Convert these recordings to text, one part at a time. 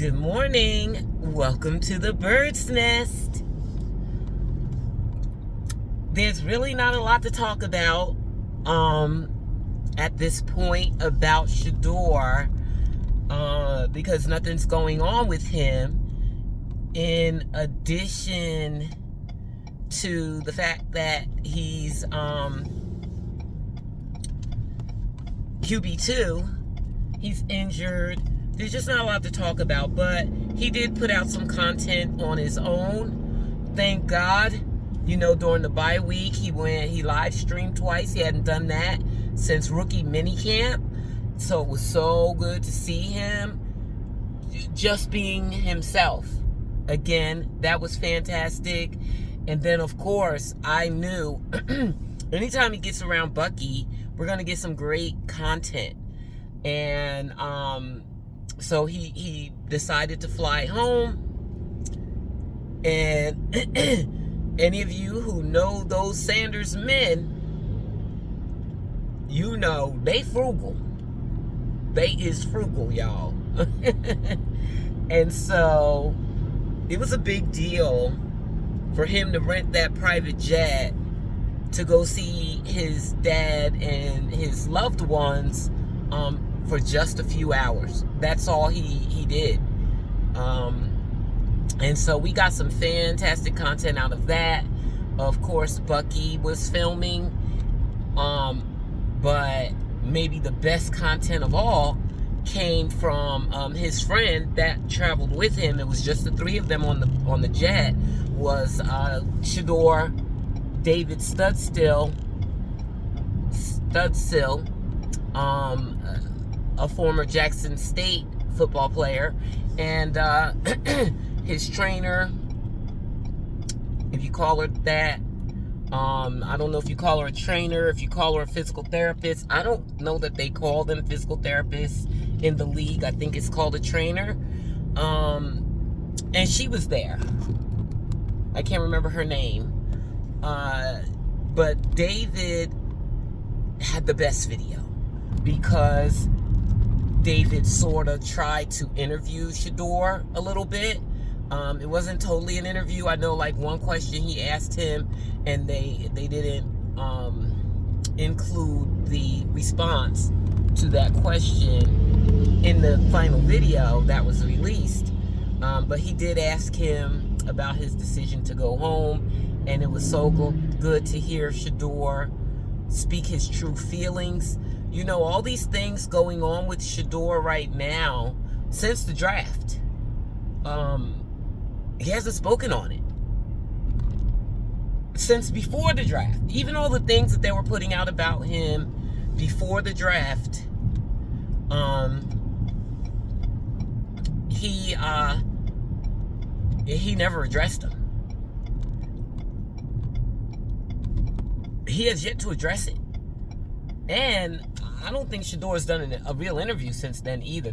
Good morning. Welcome to the bird's nest. There's really not a lot to talk about at this point about Shedeur because nothing's going on with him, in addition to the fact that he's QB2. He's injured. There's just not a lot to talk about, but he did put out some content on his own. Thank God. You know, during the bye week, he live streamed twice. He hadn't done that since rookie minicamp. So it was so good to see him just being himself. Again, that was fantastic. And then, of course, I knew anytime he gets around Bucky, we're going to get some great content. And so he decided to fly home. And any of you who know those Sanders men, you know they frugal. They is frugal, y'all. And so it was a big deal for him to rent that private jet to go see his dad and his loved ones for just a few hours. That's all he did. And so we got some fantastic content out of that. Of course, Bucky was filming. But maybe the best content of all came from his friend that traveled with him. It was just the three of them on the jet. Was Shedeur, David Studstill, a former Jackson State football player, and his trainer, if you call her that. I don't know if you call her a trainer, if you call her a physical therapist. I don't know that they call them physical therapists in the league. I think it's called a trainer. And she was there. I can't remember her name. But David had the best video because David sort of tried to interview Shedeur a little bit. It wasn't totally an interview. I know, like, one question he asked him, and they didn't include the response to that question in the final video that was released. But he did ask him about his decision to go home, and it was so good to hear Shedeur speak his true feelings. You know, all these things going on with Shedeur right now since the draft. He hasn't spoken on it since before the draft. Even all the things that they were putting out about him before the draft, he never addressed them. He has yet to address it. And I don't think Shedeur's done a real interview since then either.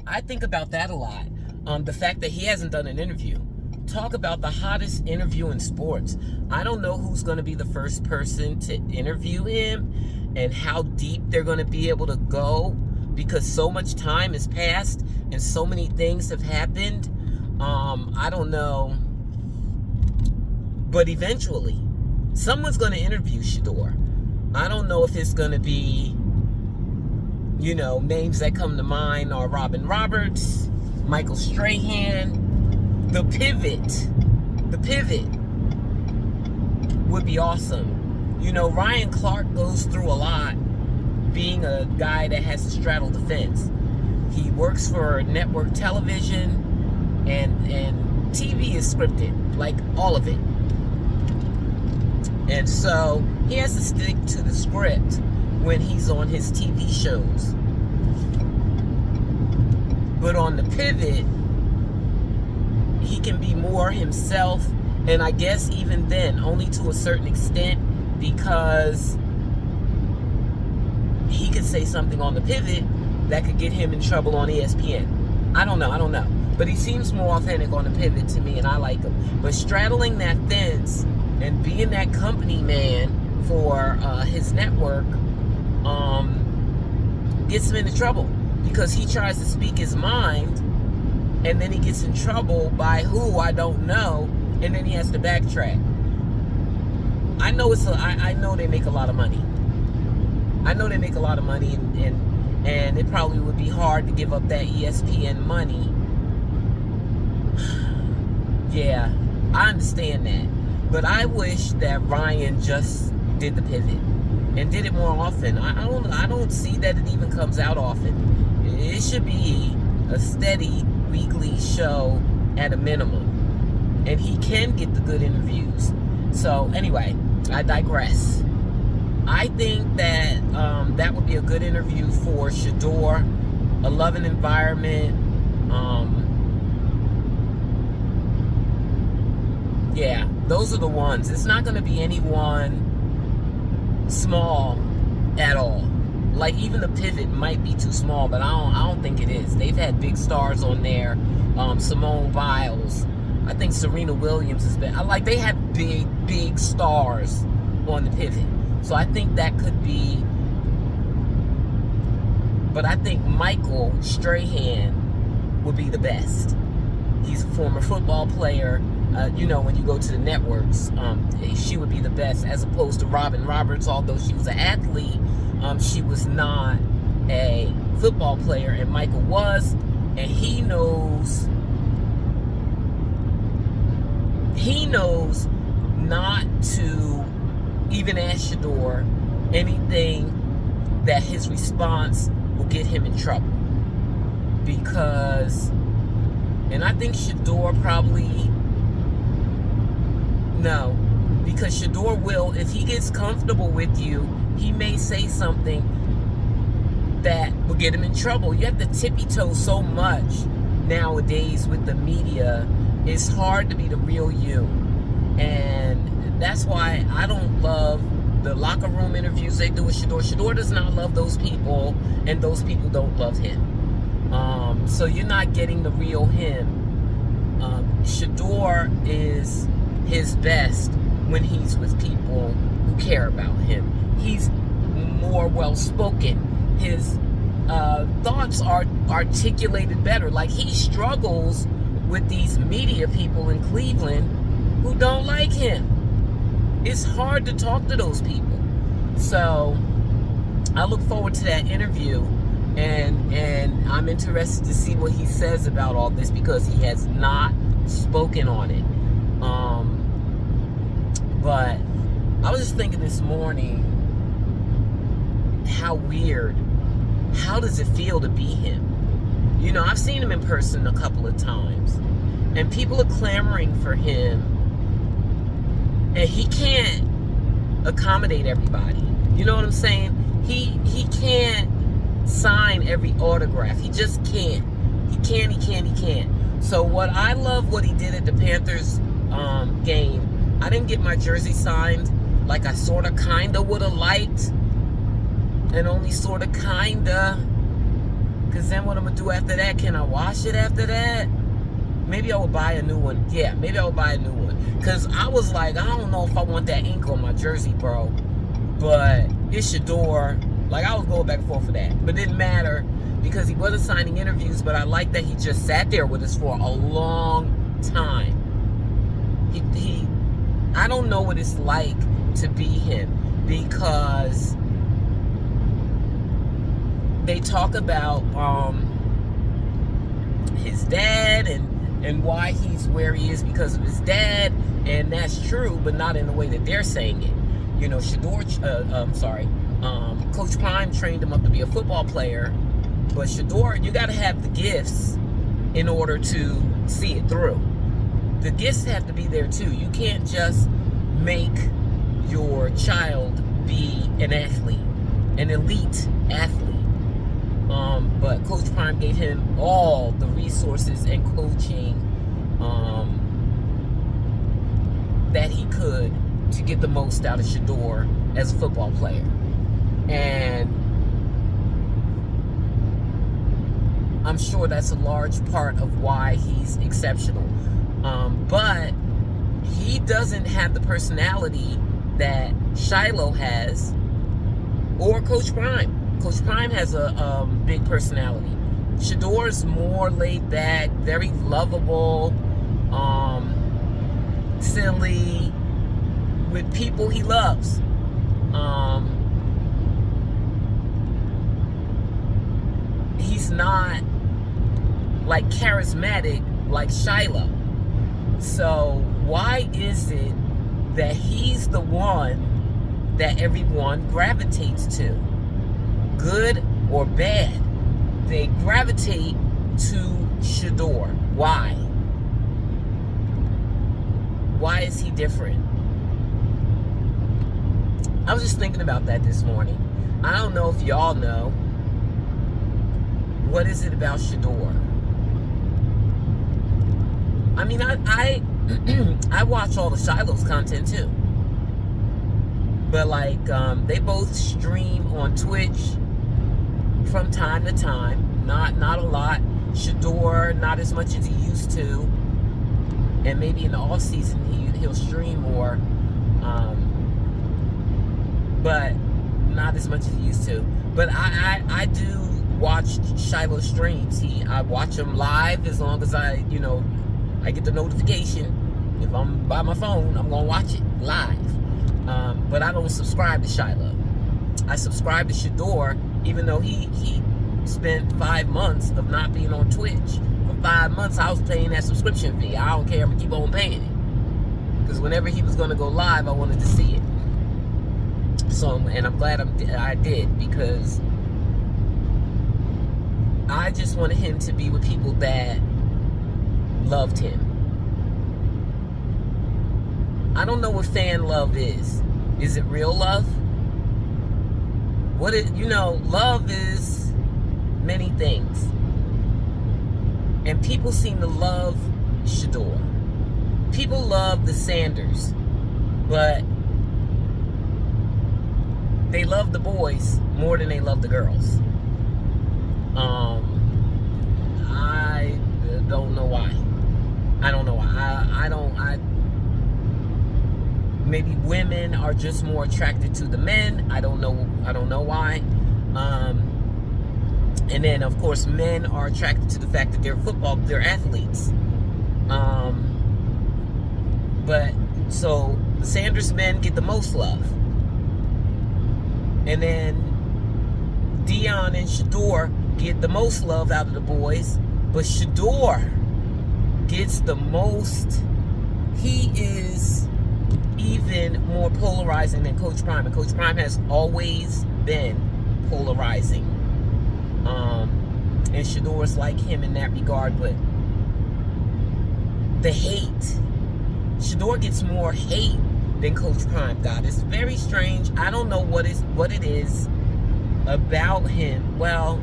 I think about that a lot. The fact that he hasn't done an interview. Talk about the hottest interview in sports. I don't know who's going to be the first person to interview him and how deep they're going to be able to go, because so much time has passed and so many things have happened. I don't know. But eventually, someone's going to interview Shedeur. I don't know if it's going to be, you know, names that come to mind are Robin Roberts, Michael Strahan. The pivot would be awesome. You know, Ryan Clark goes through a lot being a guy that has to straddle the fence. He works for network television, and TV is scripted, like all of it. And so he has to stick to the script when he's on his TV shows. But on the pivot, he can be more himself, and I guess even then, only to a certain extent, because he could say something on the pivot that could get him in trouble on ESPN. I don't know. But he seems more authentic on the pivot to me, and I like him. But straddling that fence and being that company man for his network gets him into trouble, because he tries to speak his mind and then he gets in trouble by who I don't know, and then he has to backtrack. I know I know they make a lot of money. I know they make a lot of money, and it probably would be hard to give up that ESPN money. Yeah, I understand that, but I wish that Ryan just did the pivot and did it more often. I don't see that it even comes out often. It should be a steady weekly show at a minimum, and he can get the good interviews. So anyway, I digress. I think that that would be a good interview for Shedeur. A loving environment. Yeah, those are the ones. It's not going to be anyone small at all. Like, even the pivot might be too small, but I don't think it is. They've had big stars on there. Simone Biles. I think Serena Williams has been. They have big stars on the pivot. So I think that could be. But I think Michael Strahan would be the best. He's a former football player. When you go to the networks, she would be the best, as opposed to Robin Roberts. Although she was an athlete, she was not a football player, and Michael was, and he knows not to even ask Shedeur anything that his response will get him in trouble. Because, and I think Shedeur probably, no, because Shedeur will, if he gets comfortable with you, he may say something that will get him in trouble. You have to tippy-toe so much nowadays with the media. It's hard to be the real you. And that's why I don't love the locker room interviews they do with Shedeur. Shedeur does not love those people, and those people don't love him. So you're not getting the real him. Shedeur is his best when he's with people who care about him. He's more well-spoken. His thoughts are articulated better. Like, he struggles with these media people in Cleveland who don't like him. It's hard to talk to those people. So I look forward to that interview, and I'm interested to see what he says about all this, because he has not spoken on it. But I was just thinking this morning, how weird. How does it feel to be him? I've seen him in person a couple of times, and people are clamoring for him, and he can't accommodate everybody. You know what I'm saying? He can't sign every autograph. He just can't. He can't. So what he did at the Panthers game, I didn't get my jersey signed like I sort of kind of would have liked, and only sort of kind of, because then what I'm going to do after that, can I wash it after that? Maybe I will buy a new one. Yeah, maybe I will buy a new one, because I was like, I don't know if I want that ink on my jersey, bro, but it's Shedeur. Like, I was going back and forth for that, but it didn't matter, because he wasn't signing interviews. But I like that he just sat there with us for a long time. I don't know what it's like to be him, because they talk about his dad and why he's where he is because of his dad, and that's true, but not in the way that they're saying it. Shedeur, Coach Prime trained him up to be a football player, but Shedeur, you got to have the gifts in order to see it through. The gifts have to be there too. You can't just make your child be an athlete, an elite athlete. But Coach Prime gave him all the resources and coaching that he could to get the most out of Shedeur as a football player. And I'm sure that's a large part of why he's exceptional. But he doesn't have the personality that Shiloh has, or Coach Prime. Coach Prime has a big personality, Shedeur's more laid back, very lovable, silly, with people he loves. He's not like charismatic like Shiloh. So why is it that he's the one that everyone gravitates to? Good or bad, they gravitate to Shedeur. Why? Why is he different? I was just thinking about that this morning. I don't know if y'all know. What is it about Shedeur? I mean, I watch all the Shiloh's content too. But like, they both stream on Twitch from time to time. Not a lot. Shedeur, not as much as he used to. And maybe in the off season he'll stream more. But not as much as he used to. But I do watch Shiloh streams. I watch him live as long as I get the notification. If I'm by my phone, I'm gonna watch it live. But I don't subscribe to Shiloh. I subscribe to Shedeur, even though he spent 5 months of not being on Twitch. For 5 months, I was paying that subscription fee. I don't care. I'm gonna keep on paying it, because whenever he was gonna go live, I wanted to see it. So, and I'm glad I did, because I just wanted him to be with people that loved him. I don't know what fan love is. Is it real love? Love is many things. And people seem to love Shedeur. People love the Sanders, but they love the boys more than they love the girls. I don't know why. I don't know why. Maybe women are just more attracted to the men. I don't know why. And then of course men are attracted to the fact that they're athletes. But so the Sanders men get the most love. And then Dion and Shedeur get the most love out of the boys. But Shedeur gets the most. He is even more polarizing than Coach Prime. And Coach Prime has always been polarizing. And Shedeur's like him in that regard. But the hate. Shedeur gets more hate than Coach Prime got. It's very strange. I don't know what it is about him. Well,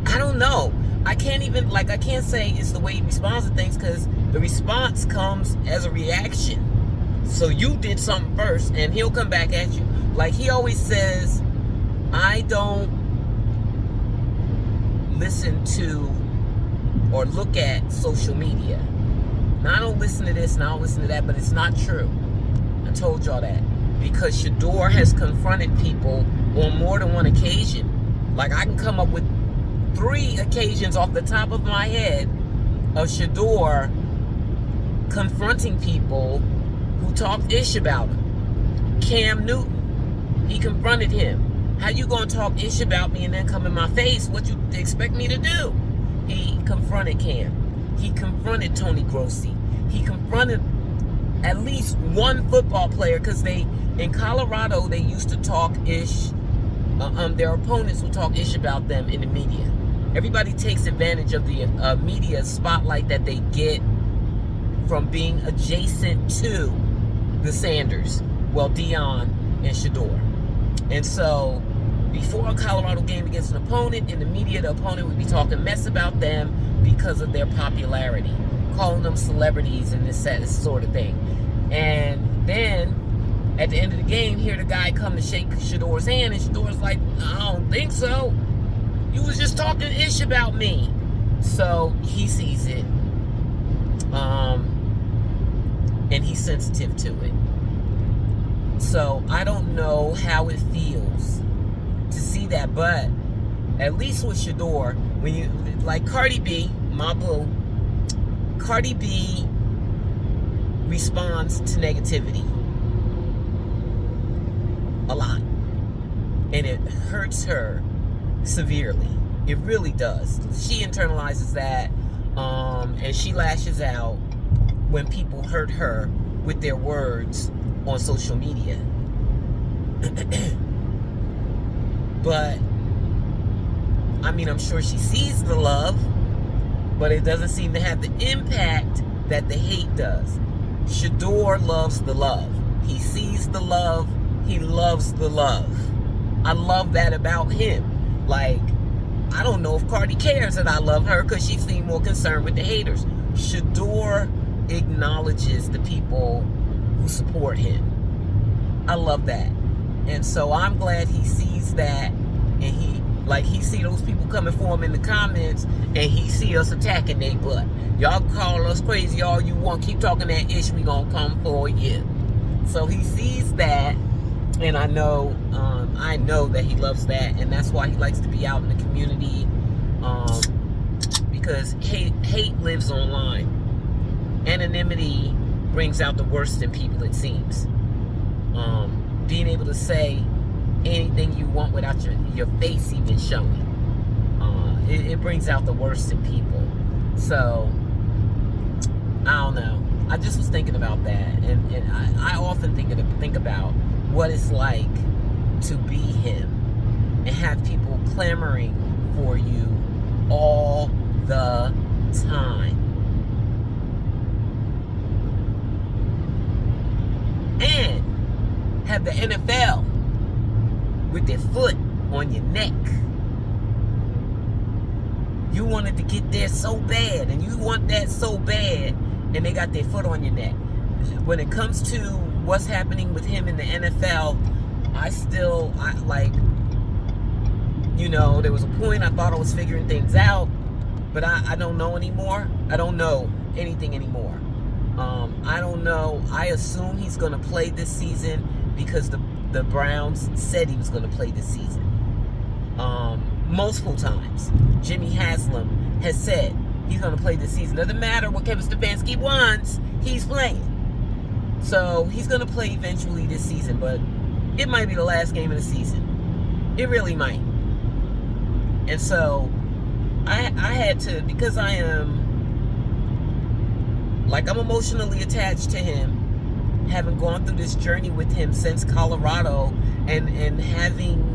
I don't know. I can't say it's the way he responds to things, because the response comes as a reaction. So you did something first, and he'll come back at you. Like he always says, I don't listen to or look at social media. Now, I don't listen to this and I don't listen to that, but it's not true. I told y'all that. Because Shedeur has confronted people on more than one occasion. Like, I can come up with 3 occasions off the top of my head of Shedeur confronting people who talked ish about him. Cam Newton, he confronted him. How you gonna talk ish about me and then come in my face? What you expect me to do? He confronted Cam. He confronted Tony Grossi. He confronted at least one football player, because in Colorado they used to talk ish. Their opponents would talk ish about them in the media. Everybody takes advantage of the media spotlight that they get from being adjacent to the Sanders. Well, Dion and Shedeur. And so, before a Colorado game against an opponent, in the media, the opponent would be talking mess about them because of their popularity, calling them celebrities and this sort of thing. And then, at the end of the game, hear the guy come to shake Shedeur's hand, and Shedeur's like, I don't think so. You was just talking ish about me. So, he sees it. And he's sensitive to it. So, I don't know how it feels that. But at least with Shedeur, when you, like Cardi B, my boo, Cardi B responds to negativity a lot. And it hurts her severely. It really does. She internalizes that, and she lashes out when people hurt her with their words on social media. But I mean, I'm sure she sees the love, but it doesn't seem to have the impact that the hate does. Shedeur loves the love. He sees the love. He loves the love. I love that about him. Like, I don't know if Cardi cares that I love her because she seems more concerned with the haters. Shedeur acknowledges the people who support him. I love that. And so I'm glad he sees that, and he see those people coming for him in the comments, and he see us attacking they butt. Y'all call us crazy all you want. Keep talking that ish, we gonna come for you. So he sees that, and I know that he loves that, and that's why he likes to be out in the community, because hate lives online. Anonymity brings out the worst in people, it seems. Being able to say anything you want without your face even showing, it brings out the worst in people. So I don't know. I just was thinking about that, and I often think about what it's like to be him and have people clamoring for you all the time. And have the NFL with their foot on your neck. You wanted to get there so bad, and you want that so bad, and they got their foot on your neck. When it comes to what's happening with him in the NFL, there was a point I thought I was figuring things out, but I don't know anymore. I don't know anything anymore. I don't know. I assume he's going to play this season because the Browns said he was going to play this season. Multiple times. Jimmy Haslam has said he's going to play this season. Doesn't matter what Kevin Stefanski wants, he's playing. So he's going to play eventually this season, but it might be the last game of the season. It really might. And so I had to, because I'm emotionally attached to him, having gone through this journey with him since Colorado, and having,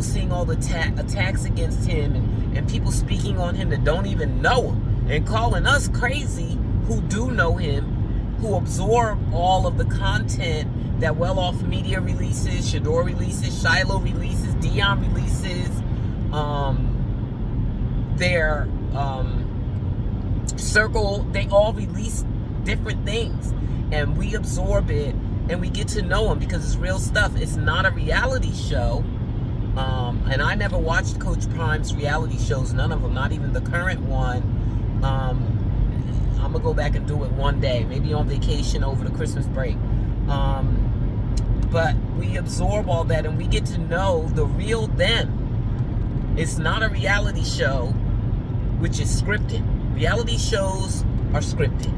seeing all the attacks against him, and people speaking on him that don't even know him, and calling us crazy who do know him, who absorb all of the content that Well-Off Media releases, Shedeur releases, Shiloh releases, Dion releases, their circle, they all release different things, and we absorb it, and we get to know them because it's real stuff. It's not a reality show. And I never watched Coach Prime's reality shows, none of them, not even the current one. I'm gonna go back and do it one day, maybe on vacation over the Christmas break. But we absorb all that, and we get to know the real them. It's not a reality show, which is scripted. Reality shows are scripted,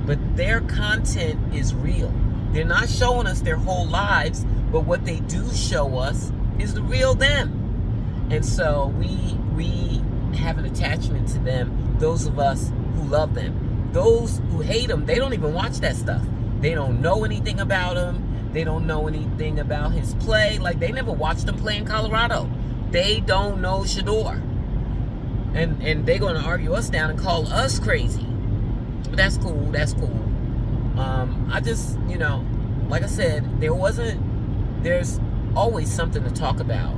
but their content is real. They're not showing us their whole lives, but what they do show us is the real them. And so we have an attachment to them, those of us who love them. Those who hate them, they don't even watch that stuff. They don't know anything about him. They don't know anything about his play. Like, they never watched him play in Colorado. They don't know Shedeur. And they're going to argue us down and call us crazy. But that's cool. That's cool. I just, like I said, there's always something to talk about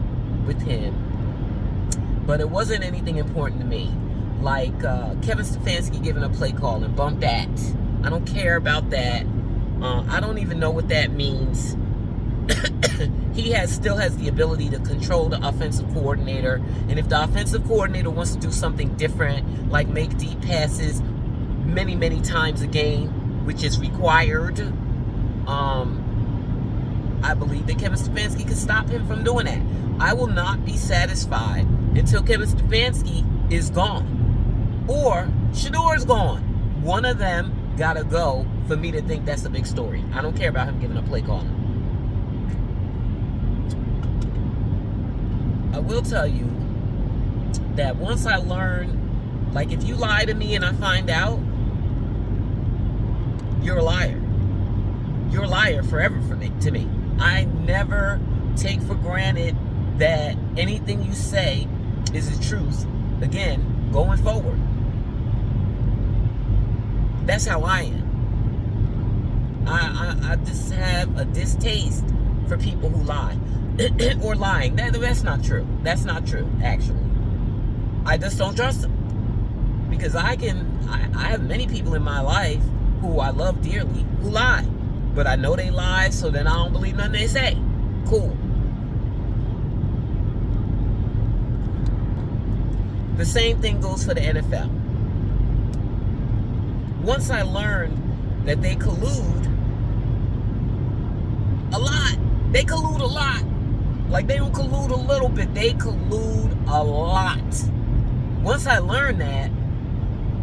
with him. But it wasn't anything important to me. Like Kevin Stefanski giving a play call and bump that. I don't care about that. I don't even know what that means. He still has the ability to control the offensive coordinator. And if the offensive coordinator wants to do something different, like make deep passes many, many times a game, which is required, I believe that Kevin Stefanski can stop him from doing that. I will not be satisfied until Kevin Stefanski is gone or Shedeur is gone. One of them gotta go for me to think that's a big story. I don't care about him giving a play calling. I will tell you that once I learn, like if you lie to me and I find out, you're a liar. You're a liar forever to me. I never take for granted that anything you say is the truth. Again, going forward. That's how I am. I just have a distaste for people who lie. Or lying. That's not true. That's not true, actually. I just don't trust them. Because I have many people in my life who I love dearly who lie. But I know they lie, so then I don't believe nothing they say. Cool. The same thing goes for the NFL. Once I learned that they collude a lot. They collude a lot. Like, they don't collude a little bit. They collude a lot. Once I learned that,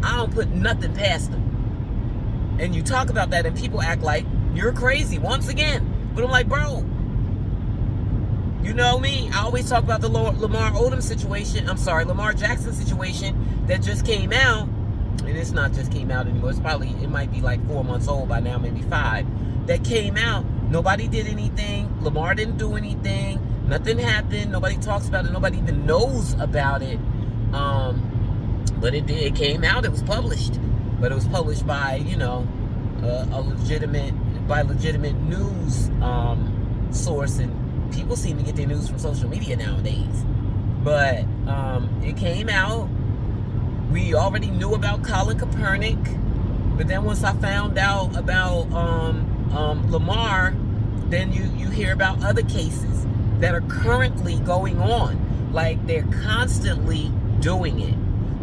I don't put nothing past them. And you talk about that and people act like you're crazy once again. But I'm like, bro, you know me. I always talk about the Lamar Jackson situation that just came out. And it's not just came out anymore. It might be like 4 months old by now, maybe 5. That came out. Nobody did anything. Lamar didn't do anything. Nothing happened. Nobody talks about it. Nobody even knows about it. But it did. It came out. It was published. But it was published by, legitimate news source. And people seem to get their news from social media nowadays. But it came out. We already knew about Colin Kaepernick, but then once I found out about Lamar, then you hear about other cases that are currently going on. Like, they're constantly doing it.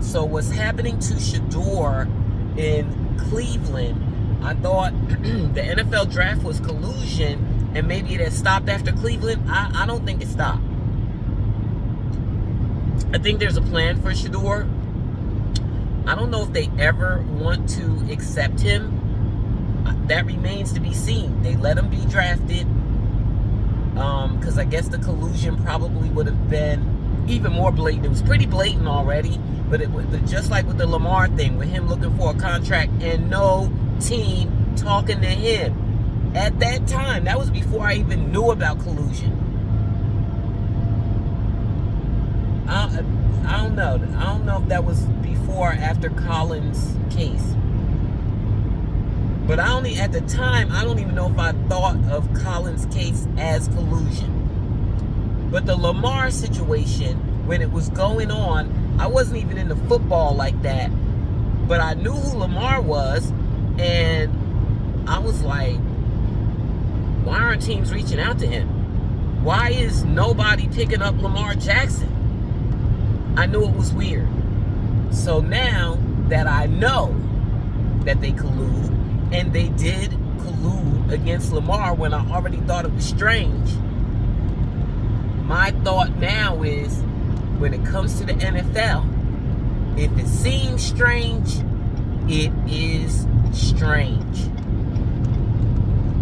So what's happening to Shedeur in Cleveland, I thought the NFL draft was collusion, and maybe it had stopped after Cleveland. I don't think it stopped. I think there's a plan for Shedeur. I don't know if they ever want to accept him. That remains to be seen. They let him be drafted because I guess the collusion probably would have been even more blatant. It was pretty blatant already, but just like with the Lamar thing, with him looking for a contract and no team talking to him. At that time, that was before I even knew about collusion. I don't know. I don't know if that was before or after Colin's case. But at the time, I don't even know if I thought of Colin's case as collusion. But the Lamar situation, when it was going on, I wasn't even into football like that. But I knew who Lamar was, and I was like, why aren't teams reaching out to him? Why is nobody picking up Lamar Jackson? I knew it was weird. So now that I know that they collude, and they did collude against Lamar when I already thought it was strange, my thought now is, when it comes to the NFL, if it seems strange, it is strange.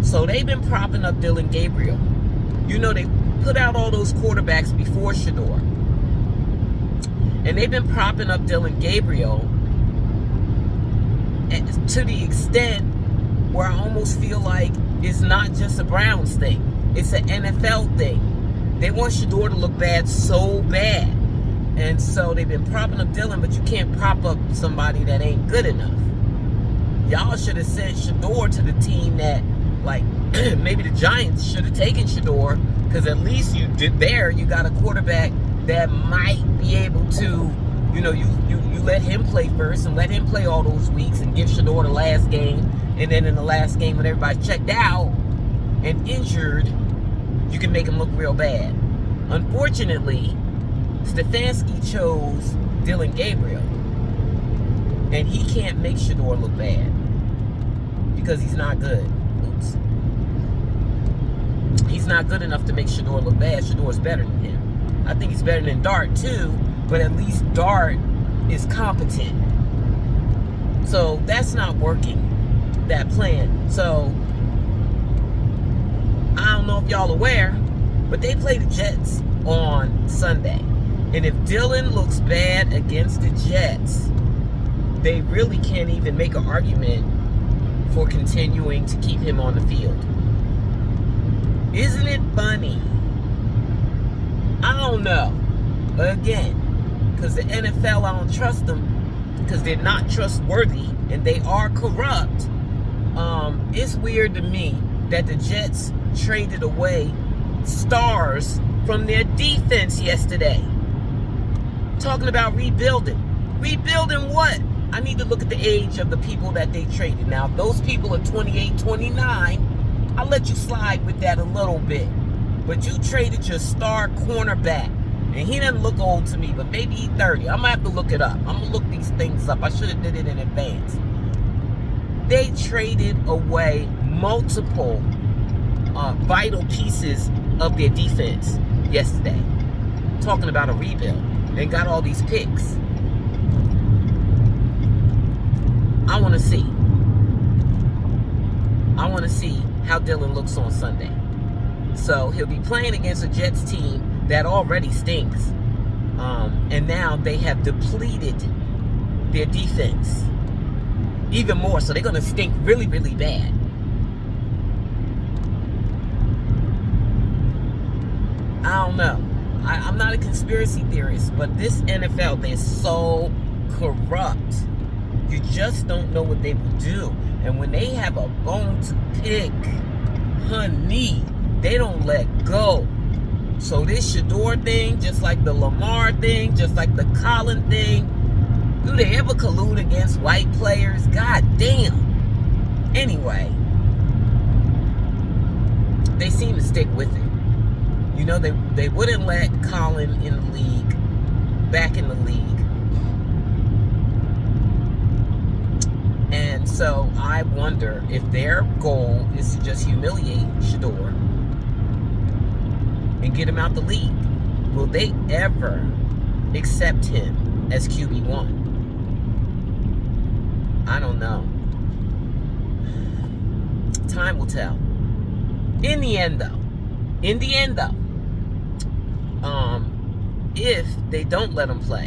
So they've been propping up Dillon Gabriel. They put out all those quarterbacks before Shedeur. And they've been propping up Dillon Gabriel to the extent where I almost feel like it's not just a Browns thing. It's an NFL thing. They want Shedeur to look bad so bad. And so they've been propping up Dillon, but you can't prop up somebody that ain't good enough. Y'all should have sent Shedeur to the team that, like, maybe the Giants should have taken Shedeur, because at least you got a quarterback that might be able to, you let him play first and let him play all those weeks and give Shedeur the last game. And then in the last game, when everybody checked out and injured, you can make him look real bad. Unfortunately, Stefanski chose Dillon Gabriel. And he can't make Shedeur look bad because he's not good. Oops. He's not good enough to make Shedeur look bad. Shedeur's better than him. I think he's better than Dart too, but at least Dart is competent. So that's not working, that plan. So I don't know if y'all aware, but they play the Jets on Sunday. And if Dylan looks bad against the Jets, they really can't even make an argument for continuing to keep him on the field. Isn't it funny? I don't know. Again, because the NFL, I don't trust them because they're not trustworthy and they are corrupt. It's weird to me that the Jets traded away stars from their defense yesterday. Talking about rebuilding. Rebuilding what? I need to look at the age of the people that they traded. Now, if those people are 28, 29, I'll let you slide with that a little bit. But you traded your star cornerback. And he doesn't look old to me, but maybe he's 30. I'm going to have to look it up. I'm going to look these things up. I should have did it in advance. They traded away multiple vital pieces of their defense yesterday. Talking about a rebuild. And got all these picks. I want to see. I want to see how Dylan looks on Sunday. So he'll be playing against a Jets team that already stinks. And now they have depleted their defense even more. So they're going to stink really, really bad. I don't know. I'm not a conspiracy theorist, but this NFL, they're so corrupt. You just don't know what they will do. And when they have a bone to pick, honey, they don't let go. So this Shedeur thing, just like the Lamar thing, just like the Colin thing, do they ever collude against white players? God damn. Anyway, they seem to stick with it. You know, they wouldn't let Colin in the league, back in the league. And so I wonder if their goal is to just humiliate Shedeur and get him out the league. Will they ever accept him as QB1? I don't know. Time will tell. In the end, though, if they don't let him play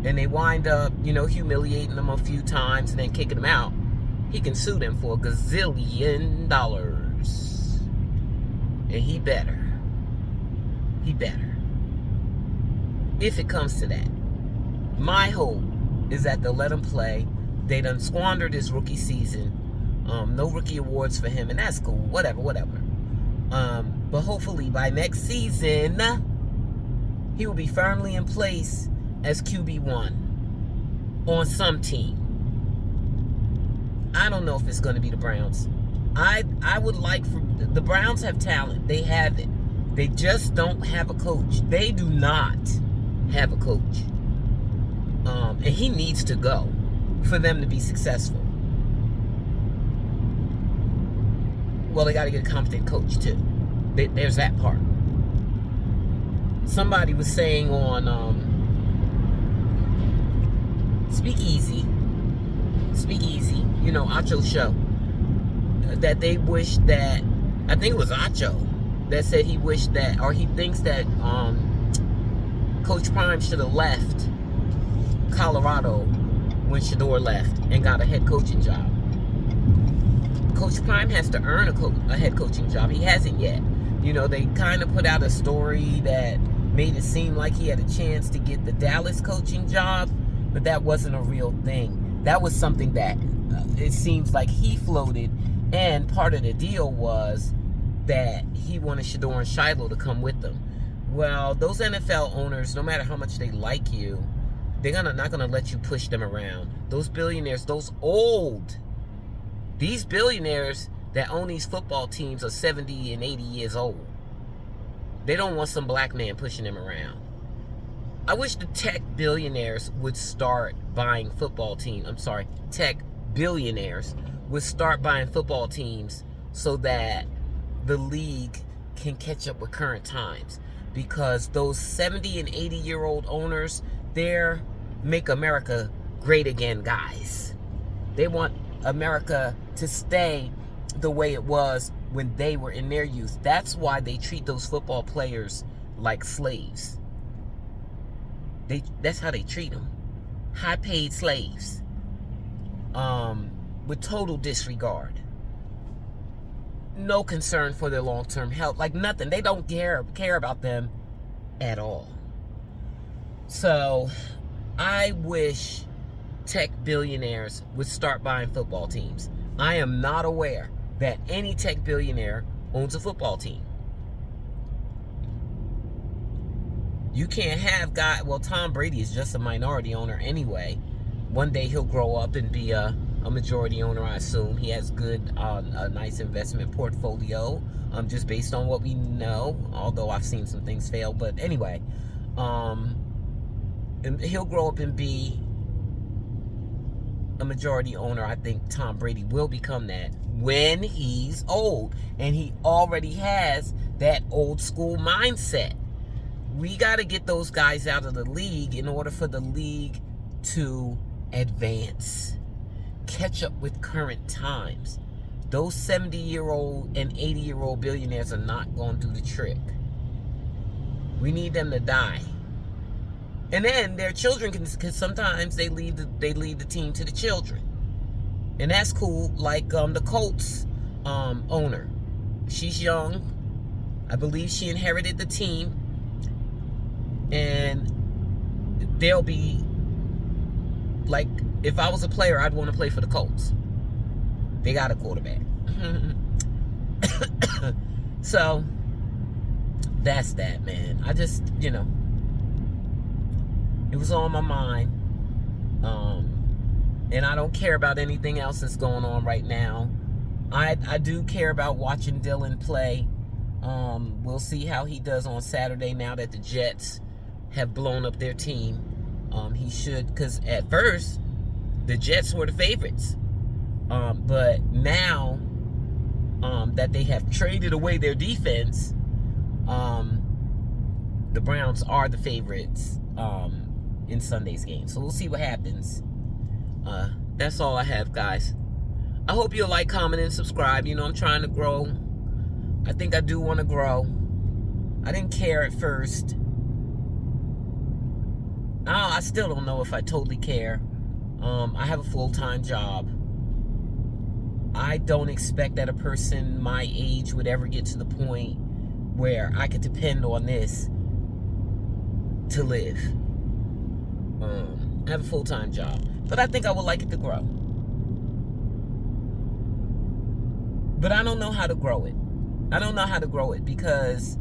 and they wind up, humiliating him a few times and then kicking him out, he can sue them for $1 gazillion. And he better. If it comes to that. My hope is that they'll let him play. They done squandered his rookie season. No rookie awards for him, and that's cool. Whatever. But hopefully by next season, he will be firmly in place as QB1 on some team. I don't know if it's going to be the Browns. I would like for the Browns have talent. They have it. They just don't have a coach. They do not have a coach. And he needs to go for them to be successful. Well, they got to get a competent coach too. There's that part. Somebody was saying on Speakeasy, Acho's show, that they wish that, I think it was Acho that said he wished that, or he thinks that Coach Prime should have left Colorado when Shedeur left and got a head coaching job. Coach Prime has to earn a head coaching job. He hasn't yet. They kind of put out a story that made it seem like he had a chance to get the Dallas coaching job, but that wasn't a real thing. That was something that it seems like he floated, and part of the deal was that he wanted Shedeur and Shiloh to come with them. Well, those NFL owners, no matter how much they like you, they're not gonna let you push them around. Those billionaires, these billionaires that own these football teams are 70 and 80 years old. They don't want some black man pushing them around. I wish the tech billionaires would start buying football teams. Tech billionaires would start buying football teams so that the league can catch up with current times. Because those 70 and 80-year-old owners, they're make America great again guys. They want America to stay the way it was when they were in their youth. That's why they treat those football players like slaves. That's how they treat them. High-paid slaves. With total disregard. No concern for their long-term health. Like nothing. They don't care about them at all. So, I wish tech billionaires would start buying football teams. I am not aware that any tech billionaire owns a football team. You can't have Tom Brady is just a minority owner anyway. One day he'll grow up and be a majority owner, I assume. He has a nice investment portfolio, just based on what we know, although I've seen some things fail. But anyway, and he'll grow up and be a majority owner. I think Tom Brady will become that when he's old. And he already has that old school mindset. We got to get those guys out of the league in order for the league to advance. Catch up with current times. Those 70-year-old and 80-year-old billionaires are not going to do the trick. We need them to die. And then their children because sometimes they leave the team to the children. And that's cool. Like the Colts owner. She's young. I believe she inherited the team. And they'll be like, if I was a player, I'd want to play for the Colts. They got a quarterback. So, that's that, man. I just, it was on my mind. And I don't care about anything else that's going on right now. I do care about watching Dylan play. We'll see how he does on Saturday now that the Jets have blown up their team. He should, because at first, the Jets were the favorites. But now that they have traded away their defense, the Browns are the favorites in Sunday's game. So we'll see what happens. That's all I have, guys. I hope you'll like, comment, and subscribe. I'm trying to grow. I think I do want to grow. I didn't care at first. I still don't know if I totally care. I have a full-time job. I don't expect that a person my age would ever get to the point where I could depend on this to live. I have a full-time job. But I think I would like it to grow. But I don't know how to grow it. I don't know how to grow it because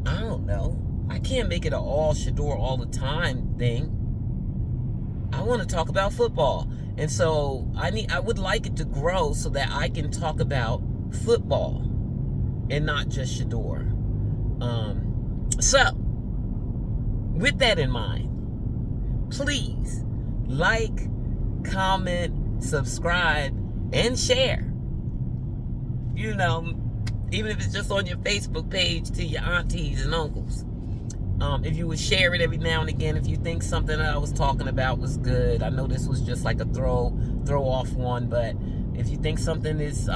I don't know. I can't make it an all Shedeur all the time thing. I want to talk about football. And so I would like it to grow so that I can talk about football and not just Shedeur. So, with that in mind, please like, comment, subscribe, and share. Even if it's just on your Facebook page to your aunties and uncles. If you would share it every now and again, if you think something that I was talking about was good. I know this was just like a throw off one, but if you think something is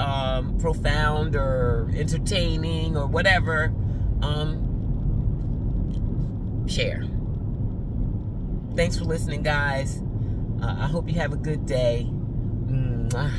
profound or entertaining or whatever, share. Thanks for listening, guys. I hope you have a good day. Mwah.